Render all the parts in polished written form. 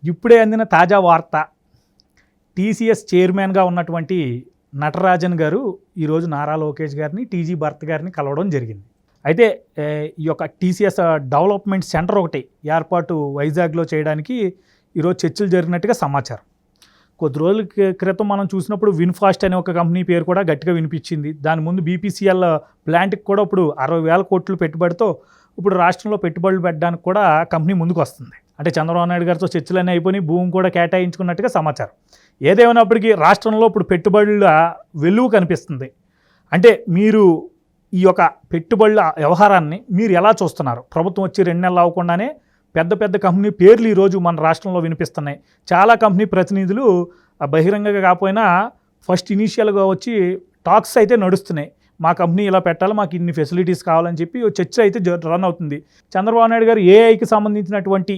ఇప్పుడే అందిన తాజా వార్త, టీసీఎస్ చైర్మన్గా ఉన్నటువంటి నటరాజన్ గారు ఈరోజు నారా లోకేష్ గారిని, టీజీ భరత్ గారిని కలవడం జరిగింది. అయితే ఈ యొక్క టీసీఎస్ డెవలప్మెంట్ సెంటర్ ఒకటి ఏర్పాటు వైజాగ్లో చేయడానికి ఈరోజు చర్చలు జరిగినట్టుగా సమాచారం. కొద్ది రోజుల క్రితం మనం చూసినప్పుడు విన్ఫాస్ట్ అనే ఒక కంపెనీ పేరు కూడా గట్టిగా వినిపించింది. దాని ముందు బీపీసీఎల్ ప్లాంట్కి కూడా ఇప్పుడు 60,000 కోట్లు పెట్టుబడితో ఇప్పుడు రాష్ట్రంలో పెట్టుబడులు పెట్టడానికి కూడా కంపెనీ ముందుకు వస్తుంది. అంటే చంద్రబాబు నాయుడు గారితో చర్చలన్నీ అయిపోయి భూమి కూడా కేటాయించుకున్నట్టుగా సమాచారం. ఏదేమైనప్పటికీ రాష్ట్రంలో ఇప్పుడు పెట్టుబడుల వెలుగు కనిపిస్తుంది. అంటే మీరు ఈ యొక్క పెట్టుబడుల వ్యవహారాన్ని మీరు ఎలా చూస్తున్నారు? ప్రభుత్వం వచ్చి 2 నెలలు అవ్వకుండానే పెద్ద పెద్ద కంపెనీ పేర్లు ఈరోజు మన రాష్ట్రంలో వినిపిస్తున్నాయి. చాలా కంపెనీ ప్రతినిధులు బహిరంగంగా కాకపోయినా ఫస్ట్ ఇనీషియల్గా వచ్చి టాక్స్ అయితే నడుస్తున్నాయి. మా కంపెనీ ఇలా పెట్టాలి, మాకు ఇన్ని ఫెసిలిటీస్ కావాలని చెప్పి చర్చ అయితే రన్ అవుతుంది. చంద్రబాబు నాయుడు గారు ఏఐకి సంబంధించినటువంటి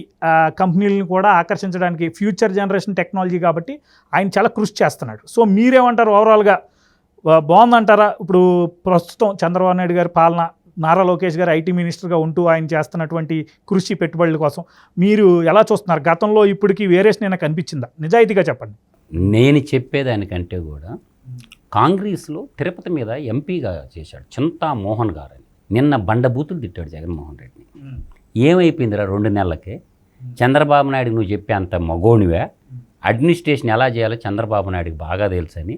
కంపెనీలను కూడా ఆకర్షించడానికి ఫ్యూచర్ జనరేషన్ టెక్నాలజీ కాబట్టి ఆయన చాలా కృషి చేస్తున్నాడు. సో మీరేమంటారు? ఓవరాల్గా బాగుందంటారా? ఇప్పుడు ప్రస్తుతం చంద్రబాబు నాయుడు గారి పాలన, నారా లోకేష్ గారు ఐటీ మినిస్టర్గా ఉంటూ ఆయన చేస్తున్నటువంటి కృషి పెట్టుబడుల కోసం మీరు ఎలా చూస్తున్నారు? గతంలో ఇప్పటికీ వేరియేషన్ ఏమైనా కనిపించిందా? నిజాయితీగా చెప్పండి. నేను చెప్పేదానికంటే కూడా కాంగ్రెస్లో తిరుపతి మీద ఎంపీగా చేశాడు చింతా మోహన్ గారు అని. నిన్న బండబూతులు తిట్టాడు జగన్మోహన్ రెడ్డిని. ఏమైపోయిందిరా 2 నెలలకే? చంద్రబాబు నాయుడు నువ్వు చెప్పే అంత మగోనివే? అడ్మినిస్ట్రేషన్ ఎలా చేయాలో చంద్రబాబు నాయుడికి బాగా తెలుసని.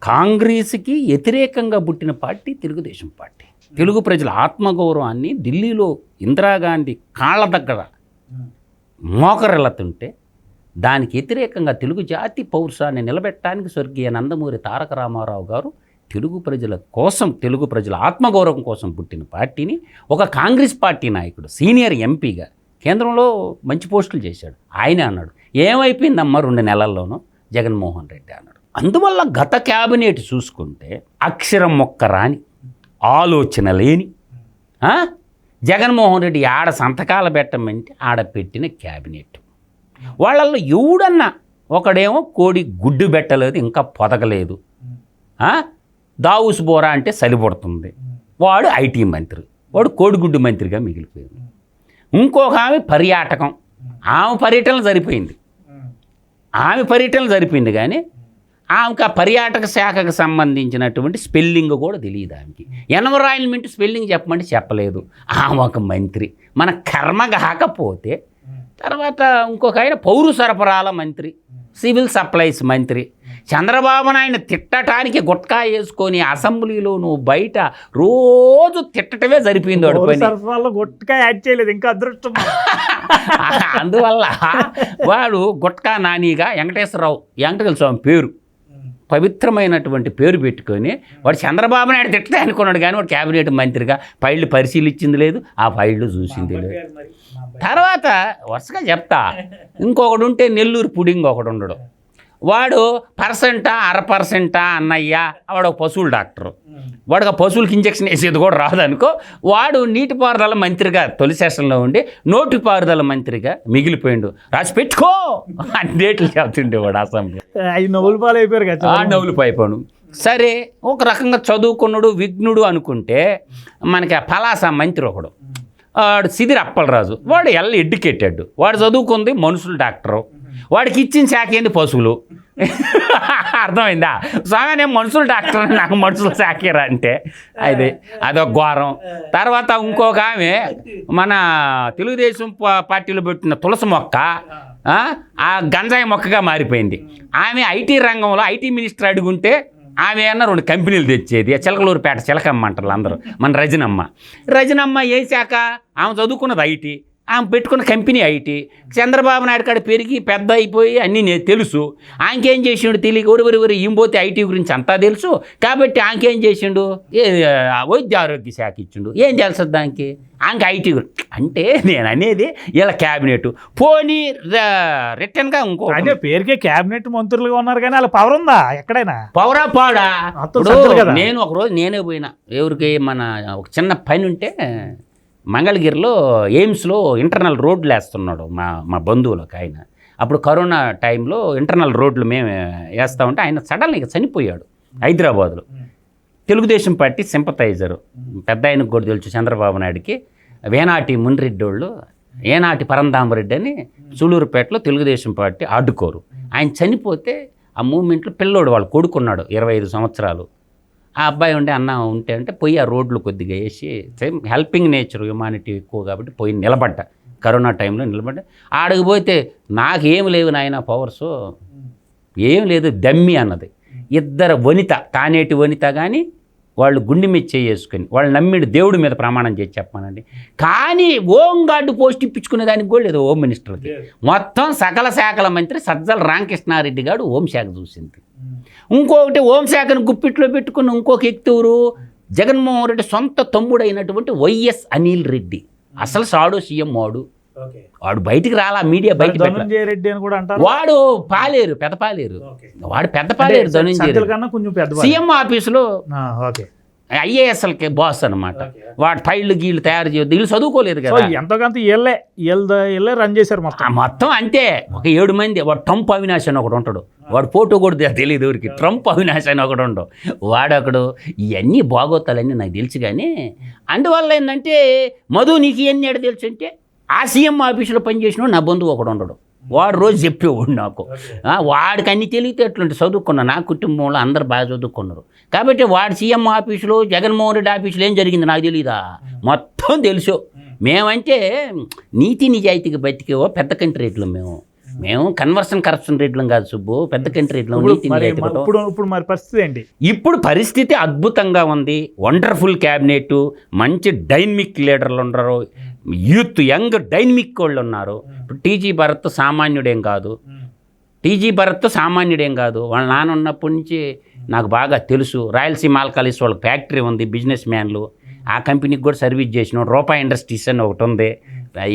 కాంగ్రెస్కి వ్యతిరేకంగా పుట్టిన పార్టీ తెలుగుదేశం పార్టీ. తెలుగు ప్రజల ఆత్మగౌరవాన్ని ఢిల్లీలో ఇందిరాగాంధీ కాళ్ళ దగ్గర మోకరెళ్తుంటే దానికి వ్యతిరేకంగా తెలుగు జాతి పౌరుషాన్ని నిలబెట్టడానికి స్వర్గీయ నందమూరి తారక రామారావు గారు తెలుగు ప్రజల కోసం, తెలుగు ప్రజల ఆత్మగౌరవం కోసం పుట్టిన పార్టీని ఒక కాంగ్రెస్ పార్టీ నాయకుడు సీనియర్ ఎంపీగా కేంద్రంలో మంచి పోస్టులు చేశాడు. ఆయనే అన్నాడు, ఏమైపోయిందమ్మా 2 నెలల్లోనూ జగన్మోహన్ రెడ్డి అన్నాడు. అందువల్ల గత క్యాబినెట్ చూసుకుంటే అక్షరం మొక్క రాని, ఆలోచన లేని జగన్మోహన్ రెడ్డి ఆడ సంతకాలు పెట్టమంటే ఆడ పెట్టిన క్యాబినెట్. వాళ్ళల్లో ఎవడన్నా ఒకడేమో కోడి గుడ్డు పెట్టలేదు, ఇంకా పొదగలేదు, దావుస్ బోరా అంటే సరిపడుతుంది, వాడు ఐటీ మంత్రి, వాడు కోడిగుడ్డు మంత్రిగా మిగిలిపోయింది. ఇంకొక ఆమె పర్యాటకం, ఆమె పర్యటన సరిపోయింది కానీ ఆమెకు ఆ పర్యాటక శాఖకు సంబంధించినటువంటి స్పెల్లింగ్ కూడా తెలియదు. ఆమెకి ఎన్విరాన్మెంట్ స్పెల్లింగ్ చెప్పమంటే చెప్పలేదు. ఆమె ఒక మంత్రి. మన కర్మ కాకపోతే తర్వాత ఇంకొక ఆయన పౌర సరఫరాల మంత్రి, సివిల్ సప్లైస్ మంత్రి. చంద్రబాబు నాయుడు తిట్టడానికి గుట్కా వేసుకొని అసెంబ్లీలో నువ్వు బయట రోజు తిట్టటమే సరిపోయింది. గుట్కా యాడ్ చేయలేదు, ఇంకా అదృష్టం. అందువల్ల వాడు గుట్కా నానిగా వెంకటేశ్వర స్వామి పేరు, పవిత్రమైనటువంటి పేరు పెట్టుకొని వాడు చంద్రబాబు నాయుడు తిట్టదే అనుకున్నాడు కానీ వాడు క్యాబినెట్ మంత్రిగా ఫైళ్ళు పరిశీలించింది లేదు, ఆ ఫైళ్ళు చూసింది లేదు. తర్వాత వరుసగా చెప్తా, ఇంకొకడు ఉంటే నెల్లూరు పుడింగ్ ఒకడు ఉండడు, వాడు 1% అన్నయ్య, వాడు ఒక పశువుల డాక్టరు, వాడు ఆ పశువులకి ఇంజక్షన్ వేసేది కూడా రాదనుకో. వాడు నీటిపారుదల మంత్రిగా తొలి సెషన్లో ఉండి నోటిపారుదల మంత్రిగా మిగిలిపోయిండు. రాసి పెట్టుకో అని డేట్లు చెప్తుండేవాడు అసెంబ్లీ. నవ్వులు అయిపోయారు కదా, నవ్వులు అయిపోయాను. సరే, ఒక రకంగా చదువుకున్నాడు విఘ్నుడు అనుకుంటే మనకి ఆ పలాస మంత్రి ఒకడు, వాడు సిదిరి అప్పలరాజు, వాడు ఎడ్యుకేటెడ్, వాడు చదువుకుంది మనుషులు డాక్టరు, వాడికి ఇచ్చిన శాఖ ఏంది పశువులు. అర్థమైందా? స్వామి మనుషులు డాక్టర్, నాకు మనుషుల శాఖరా అంటే అదొక ఘోరం. తర్వాత ఇంకొక ఆమె మన తెలుగుదేశం పార్టీలో పెట్టిన తులసి మొక్క ఆ గంజాయి మొక్కగా మారిపోయింది. ఆమె ఐటీ రంగంలో ఐటీ మినిస్టర్ అడుగుంటే ఆమె అన్న 2 కంపెనీలు తెచ్చేది. చిలకలూరుపేట చిలకమ్మ అంటారు అందరూ, మన రజనమ్మ ఏ శాఖ? ఆమె చదువుకున్నది ఐటీ, ఆమె పెట్టుకున్న కంపెనీ ఐటీ. చంద్రబాబు నాయుడు కాడ పెరిగి పెద్ద అయిపోయి అన్నీ తెలుసు. ఆమెకేం చేసిండు తెలియక ఎవరెవరు ఈంపోతే ఐటీ గురించి అంతా తెలుసు కాబట్టి ఆమెకేం చేసిండు, వైద్య ఆరోగ్య శాఖ ఇచ్చిండు. ఏం తెలుసు దానికి? ఆమెకి ఐటీ అంటే నేను అనేది ఇలా క్యాబినెట్ పోనీ రిటర్న్గా ఇంకో అదే పేరుకే క్యాబినెట్ మంత్రులుగా ఉన్నారు కానీ అలా పవర్ ఉందా ఎక్కడైనా? పవరా పాడా? నేను ఒకరోజు నేనే పోయినా, ఎవరికి మన ఒక చిన్న పని ఉంటే మంగళగిరిలో ఎయిమ్స్లో ఇంటర్నల్ రోడ్లు వేస్తున్నాడు మా బంధువులకు ఆయన. అప్పుడు కరోనా టైంలో ఇంటర్నల్ రోడ్లు మేము వేస్తూ ఉంటే ఆయన సడన్గా చనిపోయాడు హైదరాబాద్లో. తెలుగుదేశం పార్టీ సింపథైజరు, పెద్ద ఆయనకు కూడా తెలుసు చంద్రబాబు నాయుడికి, వేనాటి మున్రెడ్డి వాళ్ళు ఏనాటి పరంధామరెడ్డి అని సూళూరుపేటలో తెలుగుదేశం పార్టీ అడ్డుకోరు. ఆయన చనిపోతే ఆ మూమెంట్లో పిల్లోడు వాళ్ళు కొడుకున్నాడు 25 సంవత్సరాలు. ఆ అబ్బాయి ఉండే అన్న ఉంటే అంటే పోయి ఆ రోడ్లు కొద్దిగా వేసి సేమ్ హెల్పింగ్ నేచర్ హ్యుమానిటీ ఎక్కువ కాబట్టి పోయి నిలబడ్డా. కరోనా టైంలో నిలబడ్డా. ఆడికి పోతే నాకేం లేవు నాయన పవర్స్, ఏం లేదు దమ్మి అన్నది. ఇద్దరు వనిత తానేటి వనిత కానీ వాళ్ళు గుండె మీద చేసుకొని వాళ్ళు నమ్మిడు దేవుడి మీద ప్రమాణం చేసి చెప్పానండి. కానీ హోమ్ గార్డు పోస్ట్ ఇప్పించుకునే దానికి కూడా లేదు హోమ్ మినిస్టర్కి. మొత్తం సకల శాఖల మంత్రి సజ్జల రామకృష్ణారెడ్డి గారు హోంశాఖ చూసింది. ఇంకొకటి హోంశాఖను గుప్పిట్లో పెట్టుకున్న ఇంకొక ఎక్తూరు జగన్మోహన్ రెడ్డి సొంత తమ్ముడైనటువంటి వైఎస్ అనిల్ రెడ్డి. అసలు సాడు సీఎం వాడు బయటికి రాలా, మీడియా బయట రెడ్డి అని కూడా అంటారు. వాడు పాలేరు, పెద్ద పాలేరు, వాడు పెద్ద పాలేరు. ధనంజయ సీఎం ఆఫీసులో ఐఏఎస్ఎల్కి బాస్ అనమాట. వాడు ఫైళ్ళు గీళ్ళు తయారు చేయదు, వీళ్ళు చదువుకోలేదు కదా. ఎంతోకంత వీళ్ళే రన్ చేశారు మొత్తం అంతే. ఒక 7 మంది. వాడు ట్రంప్ అవినాష్ అని ఒకడు ఉంటాడు, వాడు ఫోటో కూడా తెలియదు ఎవరికి. ట్రంప్ అవినాష్ అని ఒకడు ఉండవు, వాడొకడు. ఇవన్నీ బాగోతాలన్నీ నాకు తెలుసు. కానీ అందువల్ల ఏంటంటే మధు నీకు ఇవన్నీ ఎడ తెలుసు అంటే ఆ సీఎం ఆఫీసులో పనిచేసిన నా బంధువు ఒకడు ఉండడు. వాడు రోజు చెప్పేవాడు నాకు. వాడికి అన్ని తెలివితేటలుంటే చదువుకున్నా. నా కుటుంబంలో అందరు బాగా చదువుకున్నారు కాబట్టి వాడు సీఎం ఆఫీసులో జగన్మోహన్ రెడ్డి ఆఫీసులో ఏం జరిగింది నాకు తెలీదా, మొత్తం తెలుసు. మేమంటే నీతి నిజాయితీకి బతికేవో పెద్ద కంట్రీ రేట్లు. మేము కన్వర్షన్ కరప్షన్ రేట్లం కాదు సుబ్బు, పెద్ద కంట్రీ రేట్లు. ఇప్పుడు మరి పరిస్థితి ఏంటి? ఇప్పుడు పరిస్థితి అద్భుతంగా ఉంది. వండర్ఫుల్ క్యాబినెట్, మంచి డైనమిక్ లీడర్లు ఉన్నారు, యూత్ యంగ్ డైనమిక్ వాళ్ళు ఉన్నారు. ఇప్పుడు టీజీ భరత్ సామాన్యుడేం కాదు. వాళ్ళ నాన్న ఉన్నప్పటి నుంచి నాకు బాగా తెలుసు. రాయలసీమ ఆల్కాలిస్ వాళ్ళకి ఫ్యాక్టరీ ఉంది, బిజినెస్ మ్యాన్లు. ఆ కంపెనీకి కూడా సర్వీస్ చేసిన రూపాయి ఇండస్ట్రీస్ అని ఒకటి ఉంది.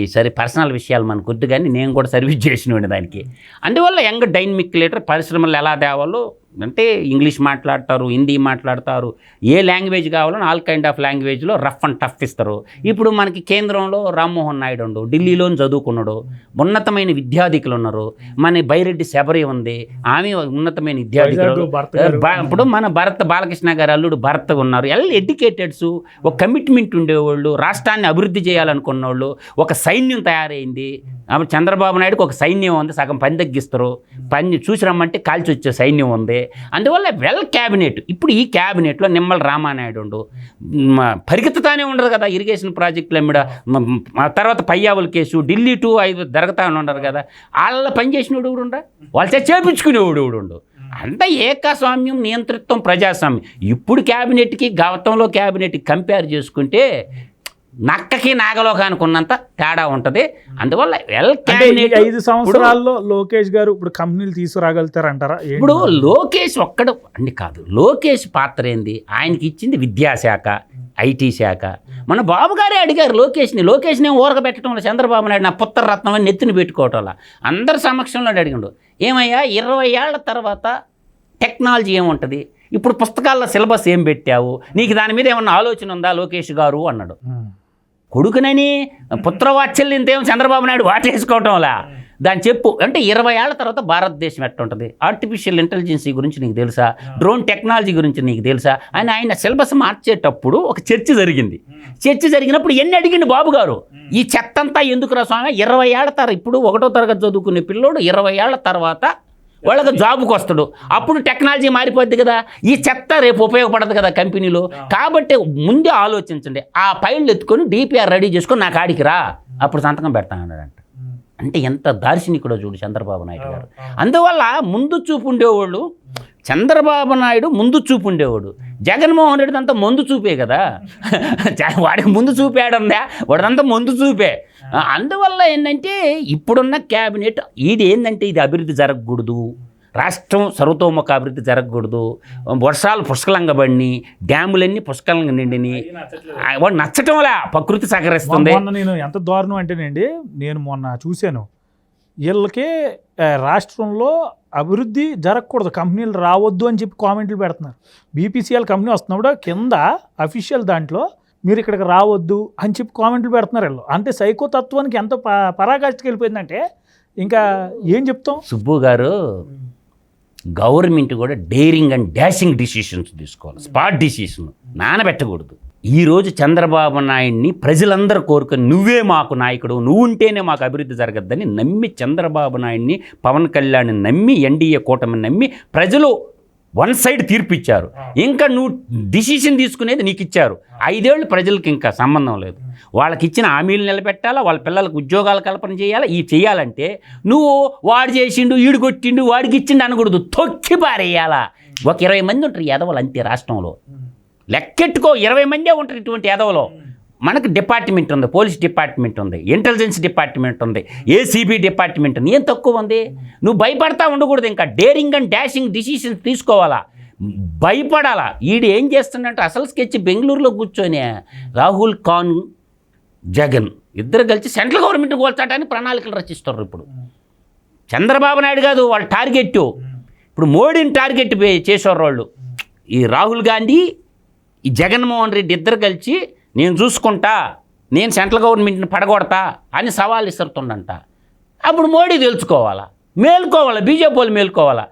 ఈ సరే పర్సనల్ విషయాలు మనకు వద్దు కానీ నేను కూడా సర్వీస్ చేసినోండి దానికి. అందువల్ల యంగ్ డైనమిక్ లీడర్ పరిశ్రమలు ఎలా తేవాలో అంటే ఇంగ్లీష్ మాట్లాడతారు, హిందీ మాట్లాడతారు, ఏ లాంగ్వేజ్ కావాలో ఆల్ కైండ్ ఆఫ్ లాంగ్వేజ్లో రఫ్ అండ్ టఫ్ ఇస్తారు. ఇప్పుడు మనకి కేంద్రంలో రామ్మోహన్ నాయుడు ఉండు, ఢిల్లీలో చదువుకున్నాడు, ఉన్నతమైన విద్యాధికులు ఉన్నారు. మన బైరెడ్డి శబరి ఉంది, ఆమె ఉన్నతమైన విద్యాధికులు. ఇప్పుడు మన బాలకృష్ణ గారు అల్లుడు భరత్ ఉన్నారు. ఎడ్యుకేటెడ్స్, ఒక కమిట్మెంట్ ఉండేవాళ్ళు, రాష్ట్రాన్ని అభివృద్ధి చేయాలనుకున్న వాళ్ళు. ఒక సైన్యం తయారైంది. అప్పుడు చంద్రబాబు నాయుడుకి ఒక సైన్యం ఉంది, సగం పని తగ్గిస్తారు, పని చూసి రమ్మంటే కాల్చి వచ్చే సైన్యం ఉంది. అందువల్ల వెల్ క్యాబినెట్. ఇప్పుడు ఈ క్యాబినెట్లో నిమ్మల రామానాయుడు ఉండు, పరిగెత్తుతానే ఉండదు కదా ఇరిగేషన్ ప్రాజెక్టుల మీద. తర్వాత పయ్యావుల కేసు, ఢిల్లీ టు 5 జరుగుతానే ఉండరు కదా. వాళ్ళ పనిచేసినోడు కూడా ఉండరా, వాళ్ళ చేపించుకునేవాడు కూడా ఉండు. అంతా ఏకస్వామ్యం, నియంతృత్వం, ప్రజాస్వామ్యం. ఇప్పుడు క్యాబినెట్కి గతంలో క్యాబినెట్కి కంపేర్ చేసుకుంటే నక్కకి నాగలోకానికి ఉన్నంత తేడా ఉంటుంది. అందువల్ల వెల్ క్యాబినెట్ 5 సంవత్సరాల్లో లోకేష్ గారు ఇప్పుడు కంపెనీలు తీసుకురాగలుగుతారంటారా? ఇప్పుడు లోకేష్ ఒక్కడు అండి కాదు. లోకేష్ పాత్ర ఏంది? ఆయనకి ఇచ్చింది విద్యాశాఖ, ఐటీ శాఖ. మన బాబు గారే అడిగారు లోకేష్ని ఊరక పెట్టడంలో చంద్రబాబు నాయుడు నా పుత్రరత్నం అని నెత్తిని పెట్టుకోవటంలో అందరి సమక్షంలో అడిగాడు. ఏమయ్యా 20 ఏళ్ల తర్వాత టెక్నాలజీ ఏముంటుంది, ఇప్పుడు పుస్తకాల్లో సిలబస్ ఏం పెట్టావు, నీకు దాని మీద ఏమన్నా ఆలోచన ఉందా లోకేష్ గారు అన్నాడు. కొడుకునని పుత్రవాత్సల్యంతేమో చంద్రబాబు నాయుడు వాటేసుకోవటంలా దాన్ని చెప్పు అంటే 20 ఏళ్ల తర్వాత భారతదేశం ఎట్టుంటుంది, ఆర్టిఫిషియల్ ఇంటెలిజెన్సీ గురించి నీకు తెలుసా, డ్రోన్ టెక్నాలజీ గురించి నీకు తెలుసా అని ఆయన సిలబస్ మార్చేటప్పుడు ఒక చర్చ జరిగింది. చర్చ జరిగినప్పుడు ఎన్ని అడిగిండు బాబు గారు, ఈ చెత్తంతా ఎందుకు రా స్వామి, 20 ఏళ్ల తర్వాత ఇప్పుడు 1వ తరగతి చదువుకునే పిల్లోడు 20 ఏళ్ల తర్వాత వాళ్ళకి జాబుకి వస్తాడు. అప్పుడు టెక్నాలజీ మారిపోద్ది కదా, ఈ చెత్త రేపు ఉపయోగపడదు కదా కంపెనీలో. కాబట్టి ముందే ఆలోచించండి. ఆ ఫైళ్ళు ఎత్తుకొని డిపిఆర్ రెడీ చేసుకొని నాకు ఆడికి రా, అప్పుడు సంతకం పెడతానన్నాడంట. అంటే ఎంత దార్శనికుడో చూడు చంద్రబాబు నాయుడు గారు. అందువల్ల ముందు చూపు ఉండేవాళ్ళు. చంద్రబాబు నాయుడు ముందు చూపు ఉండేవాడు, జగన్మోహన్ రెడ్డి అంతా ముందు చూపే కదా. వాడికి ముందు చూపాడందా, వాడంతా ముందు చూపే. అందువల్ల ఏంటంటే ఇప్పుడున్న క్యాబినెట్ ఇది ఏంటంటే ఇది అభివృద్ధి జరగకూడదు, రాష్ట్రం సర్వతోముఖ అభివృద్ధి జరగకూడదు, వర్షాలు పుష్కలంగా పడిని, డ్యాములన్నీ పుష్కలంగా నిండిని, వాడు నచ్చటంలా ప్రకృతి సహకరిస్తుంది. నేను ఎంత దారుణం అంటేనండి, నేను మొన్న చూశాను వీళ్ళకి రాష్ట్రంలో అభివృద్ధి జరగకూడదు, కంపెనీలు రావద్దు అని చెప్పి కామెంట్లు పెడుతున్నారు. బీపీసీఎల్ కంపెనీ వస్తున్నప్పుడు కింద అఫీషియల్ దాంట్లో మీరు ఇక్కడికి రావద్దు అని చెప్పి కామెంట్లు పెడుతున్నారు వీళ్ళు. అంటే సైకోతత్వానికి ఎంత పరాకాష్ఠకి వెళ్ళిపోయిందంటే ఇంకా ఏం చెప్తాం. సుబ్బు గారు, గవర్నమెంట్ కూడా డేరింగ్ అండ్ డాషింగ్ డిసిషన్స్ తీసుకోవాలి. స్పాట్ డిసిషన్ నానబెట్టకూడదు. ఈరోజు చంద్రబాబు నాయుడిని ప్రజలందరూ కోరుకొని నువ్వే మాకు నాయకుడు, నువ్వు ఉంటేనే మాకు అభివృద్ధి జరగద్దని నమ్మి చంద్రబాబు నాయుడిని, పవన్ కళ్యాణ్ని నమ్మి, ఎన్డీఏ కూటమిని నమ్మి ప్రజలు వన్ సైడ్ తీర్పు ఇచ్చారు. ఇంకా నువ్వు డిసిషన్ తీసుకునేది నీకు ఇచ్చారు. 5 ఏళ్ళు ప్రజలకు ఇంకా సంబంధం లేదు. వాళ్ళకి ఇచ్చిన హామీలు నిలబెట్టాలా, వాళ్ళ పిల్లలకు ఉద్యోగాలు కల్పన చేయాలా. ఇవి చేయాలంటే నువ్వు వాడు చేసిండు, ఈడు కొట్టిండు, వాడికి ఇచ్చిండు అనకూడదు, తొక్కి పారేయాలా. ఒక 20 మంది ఉంటారు ఎదవలు అంతే రాష్ట్రంలో. లెక్కెట్టుకో, 20 మందే ఉంటారు ఇటువంటి ఎదవలో. మనకు డిపార్ట్మెంట్ ఉంది, పోలీస్ డిపార్ట్మెంట్ ఉంది, ఇంటెలిజెన్స్ డిపార్ట్మెంట్ ఉంది, ఏసీబీ డిపార్ట్మెంట్ ఉంది. ఏం తక్కువ ఉంది? నువ్వు భయపడతా ఉండకూడదు. ఇంకా డేరింగ్ అండ్ డాషింగ్ డిసిషన్స్ తీసుకోవాలా, భయపడాలా. ఈడు ఏం చేస్తుందంటే అసలు స్కెచ్ బెంగళూరులో కూర్చొని రాహుల్ ఖాన్, జగన్ ఇద్దరు కలిసి సెంట్రల్ గవర్నమెంట్ కోల్చడానికి ప్రణాళికలు రచిస్తారు. ఇప్పుడు చంద్రబాబు నాయుడు కాదు వాళ్ళ టార్గెట్. ఇప్పుడు మోడీని టార్గెట్ చేసేవారు వాళ్ళు. ఈ రాహుల్ గాంధీ, ఈ జగన్మోహన్ రెడ్డి ఇద్దరు కలిసి నేను చూసుకుంటా, నేను సెంట్రల్ గవర్నమెంట్ని పడగొడతా అని సవాల్ ఇస్తుందంట. అప్పుడు మోడీ తెలుసుకోవాలా, మేల్కోవాలా, బీజేపీ వాళ్ళు మేల్కోవాలా.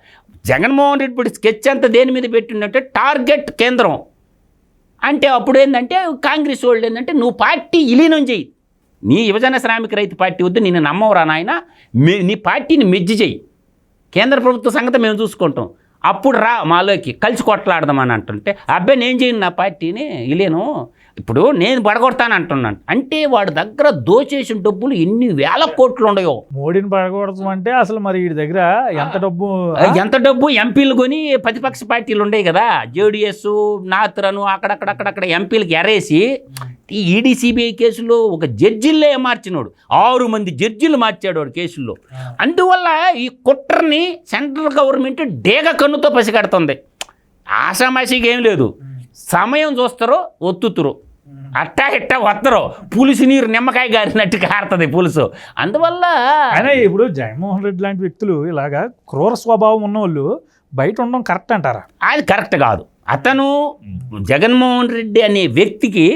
జగన్మోహన్ రెడ్డి ఇప్పుడు స్కెచ్ అంతా దేని మీద పెట్టిందంటే టార్గెట్ కేంద్రం. అంటే అప్పుడు ఏంటంటే కాంగ్రెస్ వాళ్ళు ఏంటంటే నువ్వు పార్టీ విలీనం చెయ్యి, నీ యువజన శ్రామిక రైతు పార్టీ వద్దు, నిన్ను నమ్మవరా నాయన, నీ పార్టీని మెజ్జి చెయ్యి, కేంద్ర ప్రభుత్వ సంగతి మేము చూసుకుంటాం, అప్పుడు రా మాలోకి కలిసి కొట్లాడదామని అంటుంటే అబ్బాయి నేను చేయను నా పార్టీని ఇలేను, ఇప్పుడు నేను పడగొడతాను అంటున్నాను. అంటే వాడి దగ్గర దోచేసిన డబ్బులు ఎన్ని వేల కోట్లు ఉన్నాయో. మోడీని పడగొడతాం అంటే అసలు మరి వీడి దగ్గర ఎంత డబ్బు ఎంపీలు కొని ప్రతిపక్ష పార్టీలు ఉన్నాయి కదా, జేడీఎస్, నాత్రను అక్కడక్కడ ఎంపీలకు ఎరేసి ఈ ఈడీ సిబిఐ కేసులో ఒక జడ్జిల్లే మార్చినోడు, 6 మంది జడ్జిలు మార్చాడు వాడు కేసుల్లో. అందువల్ల ఈ కుట్రని సెంట్రల్ గవర్నమెంట్ డేగ కన్నుతో పసిగడుతుంది. ఆషామాషిగా ఏం లేదు, సమయం చూస్తారో ఒత్తుతురు, అట్టా వత్తరో, పులుసు నీరు నిమ్మకాయ గారినట్టు కారుతుంది పులుసు. అందువల్ల ఇప్పుడు జగన్మోహన్ రెడ్డి లాంటి వ్యక్తులు ఇలాగా క్రూర స్వభావం ఉన్నవాళ్ళు బయట ఉండడం కరెక్ట్ అంటారా? అది కరెక్ట్ కాదు. అతను జగన్మోహన్ రెడ్డి అనే వ్యక్తికి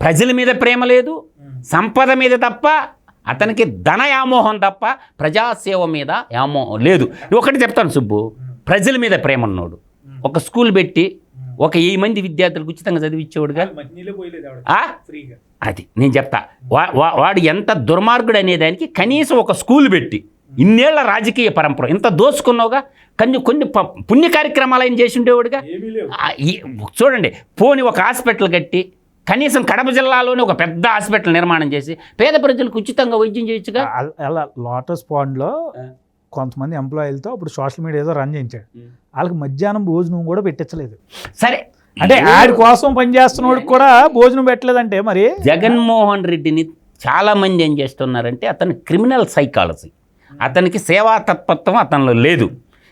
ప్రజల మీద ప్రేమ లేదు, సంపద మీద తప్ప, అతనికి ధన వ్యామోహం తప్ప ప్రజాసేవ మీద వ్యామోహం లేదు. ఒకటి చెప్తాను సుబ్బు, ప్రజల మీద ప్రేమ ఉన్నాడు. ఒక స్కూల్ పెట్టి ఒక 1000 మంది విద్యార్థులకు ఉచితంగా చదివించేవాడుగా. అది నేను చెప్తా, వాడు ఎంత దుర్మార్గుడు అనేదానికి కనీసం ఒక స్కూల్ పెట్టి ఇన్నేళ్ల రాజకీయ పరంపర ఇంత దోసుకున్నావుగా, కొన్ని పుణ్య కార్యక్రమాలు ఆయన చేసి ఉండేవాడుగా. చూడండి, పోని ఒక హాస్పిటల్ కట్టి కనీసం కడప జిల్లాలోనే ఒక పెద్ద హాస్పిటల్ నిర్మాణం చేసి పేద ప్రజలకు ఉచితంగా వైద్యం చేయొచ్చుగా. అలా లోటస్ పాండ్లో కొంతమంది ఎంప్లాయీలతో అప్పుడు సోషల్ మీడియా ఏదో రన్ చేయించాడు, వాళ్ళకి మధ్యాహ్నం భోజనం కూడా పెట్టించలేదు. సరే, అంటే ఆడి కోసం పనిచేస్తున్నోడికి కూడా భోజనం పెట్టలేదంటే మరి. జగన్మోహన్ రెడ్డిని చాలామంది ఏం చేస్తున్నారంటే అతని క్రిమినల్ సైకాలజీ, అతనికి సేవా తత్పత్వం అతనిలో లేదు.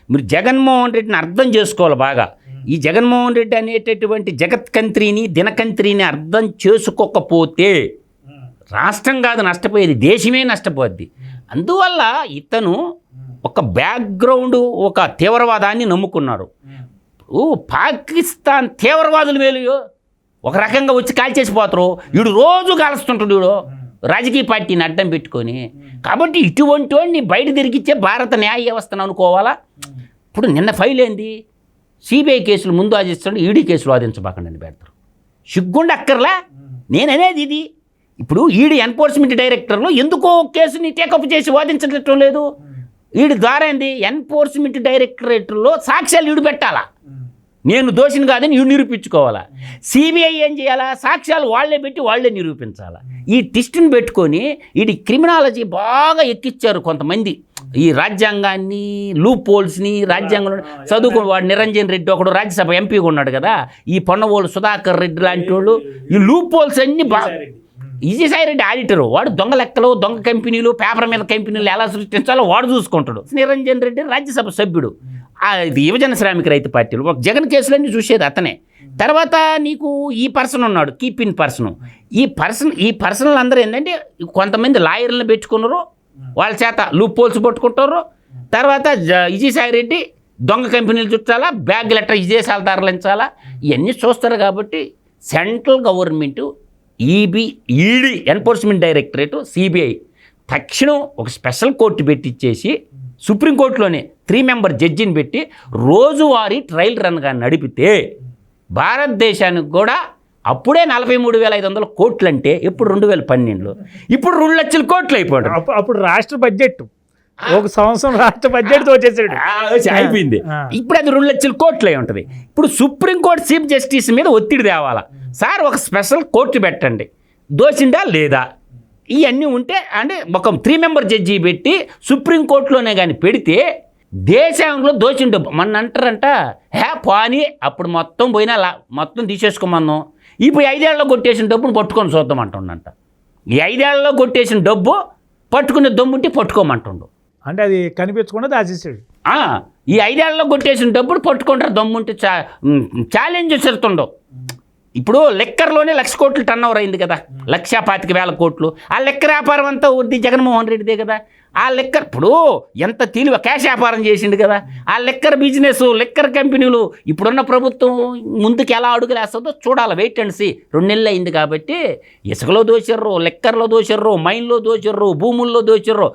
మీరు జగన్మోహన్ రెడ్డిని అర్థం చేసుకోవాలి బాగా. ఈ జగన్మోహన్ రెడ్డి అనేటటువంటి జగత్కంత్రిని, దినకంత్రిని అర్థం చేసుకోకపోతే రాష్ట్రం కాదు నష్టపోయేది, దేశమే నష్టపోద్ది. అందువల్ల ఇతను ఒక బ్యాక్గ్రౌండ్, ఒక తీవ్రవాదాన్ని నమ్ముకున్నారు. పాకిస్తాన్ తీవ్రవాదులు మేలు ఒక రకంగా వచ్చి కాల్చేసిపోతారు, వీడు రోజు కాలుస్తుంటాడు వీడు రాజకీయ పార్టీని అడ్డం పెట్టుకొని. కాబట్టి ఇటువంటి వాడిని బయట తిరిగిచ్చే భారత న్యాయ వ్యవస్థను అనుకోవాలా. ఇప్పుడు నిన్న ఫైల్ ఏంది, సిబిఐ కేసులు ముందు వాదిస్తాడు, ఈడీ కేసులు వాదించబాకండి పెడతారు. సిగ్గుండి అక్కర్లా. నేననేది ఇది, ఇప్పుడు ఈడీ ఎన్ఫోర్స్మెంట్ డైరెక్టర్లు ఎందుకో కేసుని టేకప్ చేసి వాదించడం లేదు. వీడి ద్వారా ఏంది, ఎన్ఫోర్స్మెంట్ డైరెక్టరేట్లో సాక్ష్యాలు ఈడు పెట్టాలా, నేను దోషిని కాదని ఈడు నిరూపించుకోవాలా. సిబిఐ ఏం చేయాలా, సాక్ష్యాలు వాళ్లే పెట్టి వాళ్లే నిరూపించాలా. ఈ టిస్ట్ని పెట్టుకొని వీడి క్రిమినాలజీ బాగా ఎక్కిచ్చారు కొంతమంది. ఈ రాజ్యాంగాన్ని, లూప్ హోల్స్ని, రాజ్యాంగంలో చదువుకుని వాడు నిరంజన్ రెడ్డి ఒకడు రాజ్యసభ ఎంపీగా ఉన్నాడు కదా, ఈ పొన్నవోళ్ళు సుధాకర్ రెడ్డి లాంటి వాళ్ళు ఈ లూప్ హోల్స్ అన్ని విజయసాయి రెడ్డి ఆడిటరు, వాడు దొంగ లెక్కలు, దొంగ కంపెనీలు, పేపర్ మీద కంపెనీలు ఎలా సృష్టించాలో వాడు చూసుకుంటాడు. నిరంజన్ రెడ్డి రాజ్యసభ సభ్యుడు, ఇది యువజన శ్రామిక రైతు పార్టీలు. ఒక జగన్ కేసులన్నీ చూసేది అతనే. తర్వాత నీకు ఈ పర్సన్ ఉన్నాడు, కీప్ ఇన్ పర్సన్. ఈ పర్సనల్ అందరూ ఏంటంటే కొంతమంది లాయర్లను పెట్టుకున్నారు, వాళ్ళ చేత లూప్ హోల్స్ పట్టుకుంటారు. తర్వాత విజయసాయి రెడ్డి దొంగ కంపెనీలు చుట్టాలా, బ్యాగ్ లెటర్ విదేశాలు తరలించాలా, ఇవన్నీ చూస్తారు. కాబట్టి central government, ED enforcement directorate, CBI తక్షణం ఒక స్పెషల్ కోర్టు పెట్టించేసి సుప్రీంకోర్టులోనే 3 మెంబర్ జడ్జిని పెట్టి రోజువారీ ట్రయల్ రన్గా నడిపితే భారతదేశానికి కూడా అప్పుడే 43,500 కోట్లు అంటే ఎప్పుడు 2012లో, ఇప్పుడు 2 లక్షల కోట్లు అయిపోయాడు. అప్పుడు రాష్ట్ర బడ్జెట్ ఒక సంవత్సరం రాష్ట్ర బడ్జెట్ వచ్చేసాడు, అయిపోయింది. ఇప్పుడు అది 2 లక్షల కోట్లు అయి ఉంటుంది. ఇప్పుడు సుప్రీంకోర్టు చీఫ్ జస్టిస్ మీద ఒత్తిడి తేవాలా, సార్ ఒక స్పెషల్ కోర్టు పెట్టండి, దోచిందా లేదా, ఇవన్నీ ఉంటే అంటే ఒక 3 మెంబర్ జడ్జి పెట్టి సుప్రీంకోర్టులోనే కానీ పెడితే దేశంలో దోచిన డబ్బు మన అంటారంట పాని అప్పుడు మొత్తం పోయినా మొత్తం తీసేసుకోమన్నాం, ఇప్పుడు 5 ఏళ్లలో కొట్టేసిన డబ్బును పట్టుకొని చూద్దాం అంటుండంట. ఈ 5 ఏళ్లలో కొట్టేసిన డబ్బు పట్టుకునే దమ్ముంటే పట్టుకోమంటుండు. అంటే అది కనిపించకుండా దాచేసాడు. ఈ 5 ఏళ్లలో కొట్టేసిన డబ్బును పట్టుకుంటారు దమ్ముంటే ఛాలెంజ్ చేస్తుండవు. ఇప్పుడు లెక్కర్లోనే 1,00,000 కోట్లు టర్న్ ఓవర్ అయింది కదా, 1,25,000 కోట్లు. ఆ లెక్క వ్యాపారం అంతా వద్ది జగన్మోహన్ రెడ్డిదే కదా. ఆ లెక్కర్ ఇప్పుడు ఎంత తెలివి క్యాష్ వ్యాపారం చేసిండు కదా. ఆ లెక్కర్ బిజినెస్, లెక్కర్ కంపెనీలు ఇప్పుడున్న ప్రభుత్వం ముందుకు ఎలా అడుగులేస్తుందో చూడాలి, వెయిట్ అండ్ సీ. 2 నెలలు అయింది కాబట్టి ఇసుకలో దోచిర్రు, లెక్కర్లో దోచిర్రు, మైన్లో దోచిర్రు, భూముల్లో దోచిర్రు,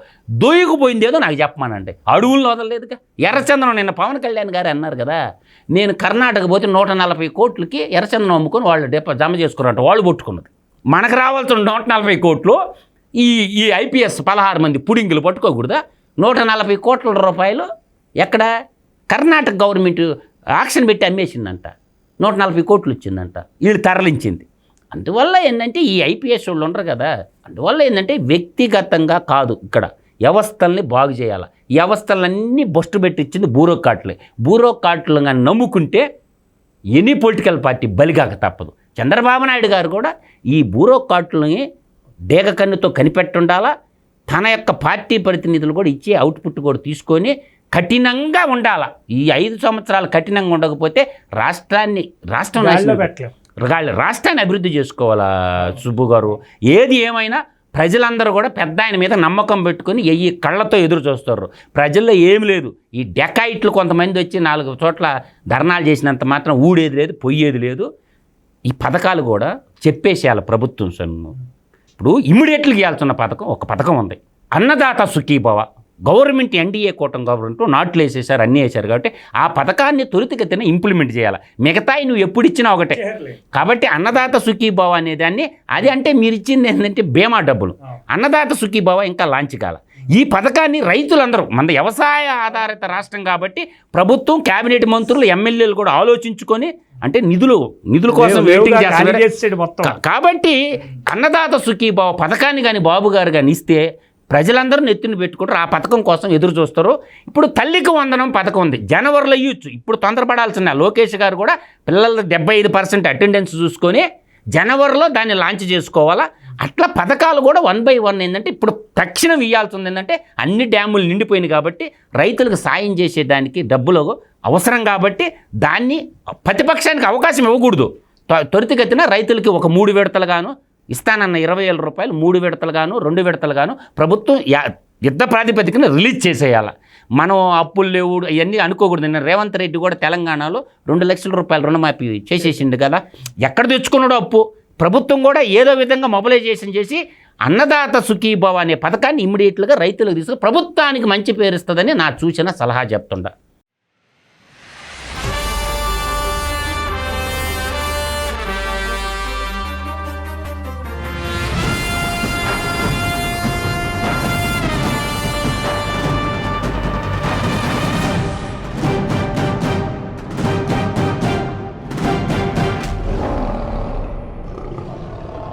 దోయకపోయింది ఏదో నాకు చెప్పమానండి. అడవుల్లో వదలలేదుగా. ఎర్రచందనం నిన్న పవన్ కళ్యాణ్ గారు అన్నారు కదా, నేను కర్ణాటక పోతే 140 కోట్లకి ఎర్రచందనం అమ్ముకొని వాళ్ళు జమ చేసుకున్నట్టు వాళ్ళు పట్టుకున్నది. మనకు రావాల్సిన 140 కోట్లు ఈ ఐపీఎస్ 16 మంది పుడింగులు పట్టుకోకూడదా? 140 కోట్ల రూపాయలు ఎక్కడ కర్ణాటక గవర్నమెంట్ ఆక్షన్ పెట్టి అమ్మేసిందంట, 140 కోట్లు ఇచ్చిందంట, వీళ్ళు తరలించింది. అందువల్ల ఏంటంటే ఈ ఐపీఎస్ వాళ్ళు ఉండరు కదా, అందువల్ల ఏంటంటే వ్యక్తిగతంగా కాదు, ఇక్కడ వ్యవస్థల్ని బాగు చేయాలి. ఈ వ్యవస్థలన్నీ బొస్టు పెట్టి ఇచ్చింది బ్యూరోక్రాట్లే. బ్యూరోక్రాట్లు కానీ నమ్ముకుంటే ఎనీ పొలిటికల్ పార్టీ బలిగాక తప్పదు. చంద్రబాబు నాయుడు గారు కూడా ఈ బ్యూరోక్రాట్లని డేగ కన్నుతో కనిపెట్టుండాలా. తన యొక్క పార్టీ ప్రతినిధులు కూడా ఇచ్చే అవుట్పుట్ కూడా తీసుకొని కఠినంగా ఉండాలా. ఈ 5 సంవత్సరాలు కఠినంగా ఉండకపోతే రాష్ట్రాన్ని అభివృద్ధి చేసుకోవాలా సుబ్బు గారు. ఏది ఏమైనా ప్రజలందరూ కూడా పెద్ద ఆయన మీద నమ్మకం పెట్టుకొని కళ్ళతో ఎదురు చూస్తారు. ప్రజల్లో ఏమి లేదు. ఈ డెకాయిట్లు కొంతమంది వచ్చి 4 చోట్ల ధర్నాలు చేసినంత మాత్రం ఊడేది లేదు, పొయ్యేది లేదు. ఈ పథకాలు కూడా చెప్పేసేయాలి ప్రభుత్వం. ఇప్పుడు ఇమ్మీడియట్గా ఇవ్వాల్సిన ఒక పథకం ఉంది, అన్నదాత సుఖీభవ. గవర్నమెంట్ ఎన్డీఏ కూటమి గవర్నమెంట్ నాట్లు వేసేసారు, అన్నీ వేసారు కాబట్టి ఆ పథకాన్ని త్వరితగతిన ఇంప్లిమెంట్ చేయాలి. మిగతాయి నువ్వు ఎప్పుడు ఇచ్చినా ఒకటే. కాబట్టి అన్నదాత సుఖీభవ అనే దాన్ని అది అంటే మీరు ఇచ్చింది ఏంటంటే బీమా డబ్బులు. అన్నదాత సుఖీభవ ఇంకా లాంచ్ కాల. ఈ పథకాన్ని రైతులందరూ, మన వ్యవసాయ ఆధారిత రాష్ట్రం కాబట్టి ప్రభుత్వం, కేబినెట్ మంత్రులు, ఎమ్మెల్యేలు కూడా ఆలోచించుకొని అంటే నిధుల కోసం వెయిటింగ్ చేస్తారు. కాబట్టి అన్నదాత సుఖీభావ పథకాన్ని కానీ బాబు గారు కానీ ఇస్తే ప్రజలందరూ నెత్తిని పెట్టుకుంటారు, ఆ పథకం కోసం ఎదురు చూస్తారు. ఇప్పుడు తల్లికి వందనం పథకం ఉంది, జనవరిలో ఇవ్వచ్చు. ఇప్పుడు తొందరపడాల్సిన లోకేష్ గారు కూడా పిల్లల 75% అటెండెన్స్ చూసుకొని జనవరిలో దాన్ని లాంచ్ చేసుకోవాలా. అట్లా పథకాలు కూడా 1 by 1 ఏంటంటే ఇప్పుడు తక్షణం ఇవ్వాల్సింది ఏంటంటే అన్ని డ్యాములు నిండిపోయినాయి కాబట్టి రైతులకు సాయం చేసేదానికి డబ్బులు అవసరం కాబట్టి దాన్ని ప్రతిపక్షానికి అవకాశం ఇవ్వకూడదు. త్వరితగతిన రైతులకి ఒక 3 విడతలుగాను ఇస్తానన్న 20,000 రూపాయలు 3 విడతలుగాను 2 విడతలుగాను ప్రభుత్వం యుద్ధ ప్రాతిపదికన రిలీజ్ చేసేయాలి. మనం అప్పులు లేవు ఇవన్నీ అనుకోకూడదు. నిన్న రేవంత్ రెడ్డి కూడా తెలంగాణలో 2 లక్షల రూపాయలు రుణమాఫీ చేసేసిండు కదా. ఎక్కడ తెచ్చుకున్నాడో అప్పు. ప్రభుత్వం కూడా ఏదో విధంగా మొబిలైజేషన్ చేసి అన్నదాత సుఖీభవ అనే పథకాన్ని ఇమ్మీడియట్గా రైతులకు తీసుకుని ప్రభుత్వానికి మంచి పేరు ఇస్తుందని నా సూచన, సలహా చెప్తుండా.